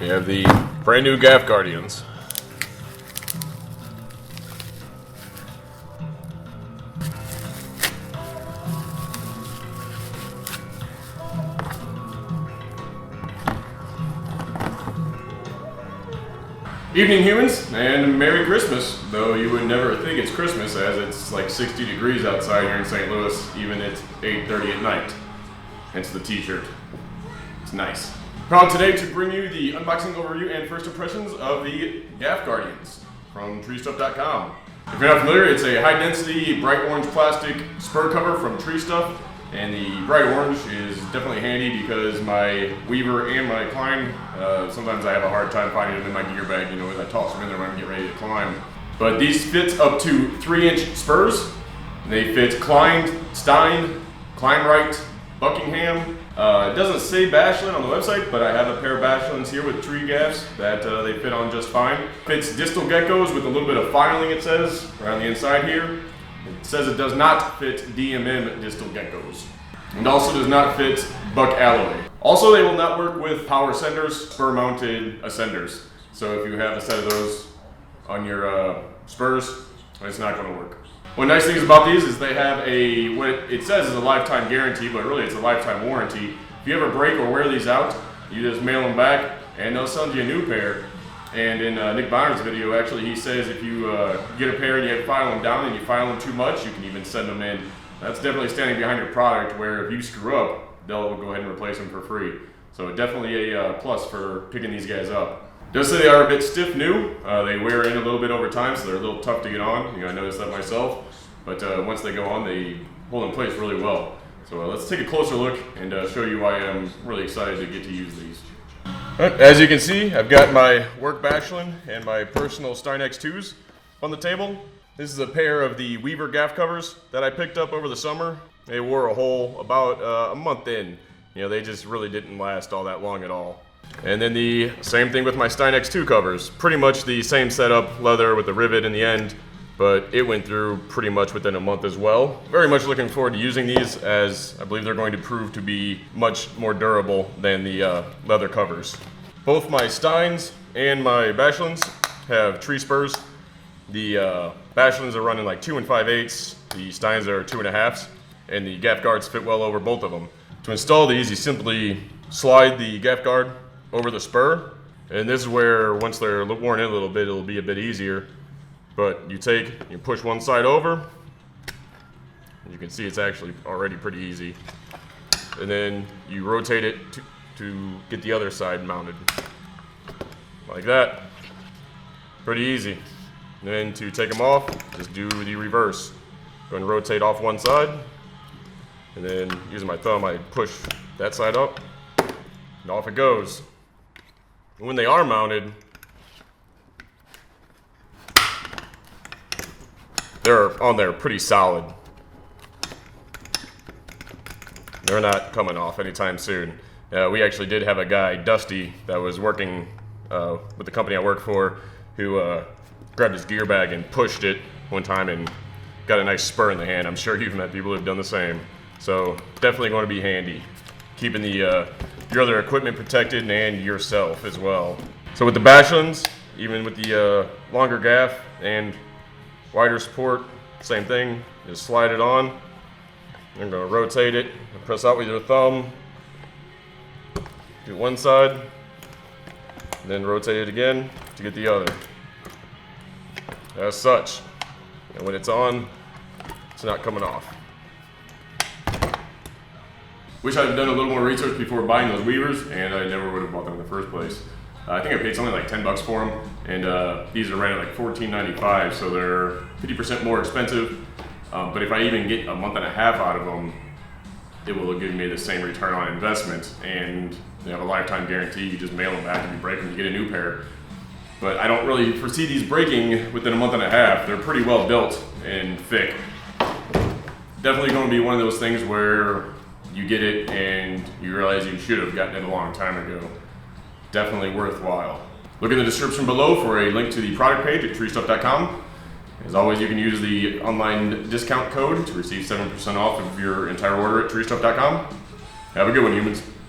We have the brand new Gaff Guardians. Evening, humans, and Merry Christmas, though you would never think it's Christmas as it's like 60 degrees outside here in St. Louis, even at 8:30 at night. Hence the t-shirt. It's nice. Proud today to bring you the unboxing overview and first impressions of the Gaff Guardians from treestuff.com. If you're not familiar, it's a high-density, bright orange plastic spur cover from Tree Stuff. And the bright orange is definitely handy because my Weaver and my Klein, sometimes I have a hard time finding them in my gear bag, you know, as I toss them in there when I get ready to climb. But these fit up to 3-inch spurs. They fit Klein, Stein, Kleinright, Buckingham. It doesn't say Bachelin on the website, but I have a pair of Bachelins here with tree gaffs that they fit on just fine. Fits distal geckos with a little bit of filing, it says, around the inside here. It says it does not fit DMM distal geckos. And also does not fit buck alloy. Also, they will not work with power ascenders, spur-mounted ascenders. So if you have a set of those on your spurs, it's not going to work. One nice thing about these is they have what it says is a lifetime guarantee, but really it's a lifetime warranty. If you ever break or wear these out, you just mail them back and they'll send you a new pair. And in Nick Bonner's video, actually, he says if you get a pair and you file them down and you file them too much, you can even send them in. That's definitely standing behind your product, where if you screw up, they'll go ahead and replace them for free. So definitely a plus for picking these guys up. Does say they are a bit stiff new. They wear in a little bit over time, so they're a little tough to get on. You know, I noticed that myself. But once they go on, they hold in place really well. So let's take a closer look and show you why I'm really excited to get to use these. As you can see, I've got my work Bachelin and my personal Stein X2s on the table. This is a pair of the Weaver gaff covers that I picked up over the summer. They wore a hole about a month in. You know, they just really didn't last all that long at all. And then the same thing with my Stein X2 covers. Pretty much the same setup, leather with the rivet in the end, but it went through pretty much within a month as well. Very much looking forward to using these, as I believe they're going to prove to be much more durable than the leather covers. Both my Steins and my Bachelins have tree spurs. The Bachelins are running like 2 5/8, the Steins are 2 1/2, and the gaff guards fit well over both of them. To install these, you simply slide the gaff guard over the spur, and this is where, once they're worn in a little bit, it'll be a bit easier. But you push one side over, and you can see it's actually already pretty easy. And then you rotate it to get the other side mounted. Like that. Pretty easy. And then to take them off, just do the reverse. Go and rotate off one side, and then using my thumb, I push that side up, and off it goes. And when they are mounted, they're on there pretty solid. They're not coming off anytime soon. We actually did have a guy, Dusty, that was working with the company I work for, who grabbed his gear bag and pushed it one time and got a nice spur in the hand. I'm sure you've met people who've done the same. So definitely going to be handy, keeping the your other equipment protected and yourself as well. So with the Bachelins, even with the longer gaff and wider support, same thing, just slide it on. I'm going to rotate it, press out with your thumb, do one side, and then rotate it again to get the other. As such. And when it's on, it's not coming off. Wish I'd done a little more research before buying those Weavers, and I never would have bought them in the first place. I think I paid something like $10 for them, and these are right at like $14.95, so they're 50% more expensive. But if I even get a month and a half out of them, it will give me the same return on investment, and they have a lifetime guarantee. You just mail them back, if you break them, you get a new pair. But I don't really foresee these breaking within a month and a half. They're pretty well built and thick. Definitely going to be one of those things where you get it and you realize you should have gotten it a long time ago. Definitely worthwhile. Look in the description below for a link to the product page at treestuff.com. As always, you can use the online discount code to receive 7% off of your entire order at treestuff.com. Have a good one, humans.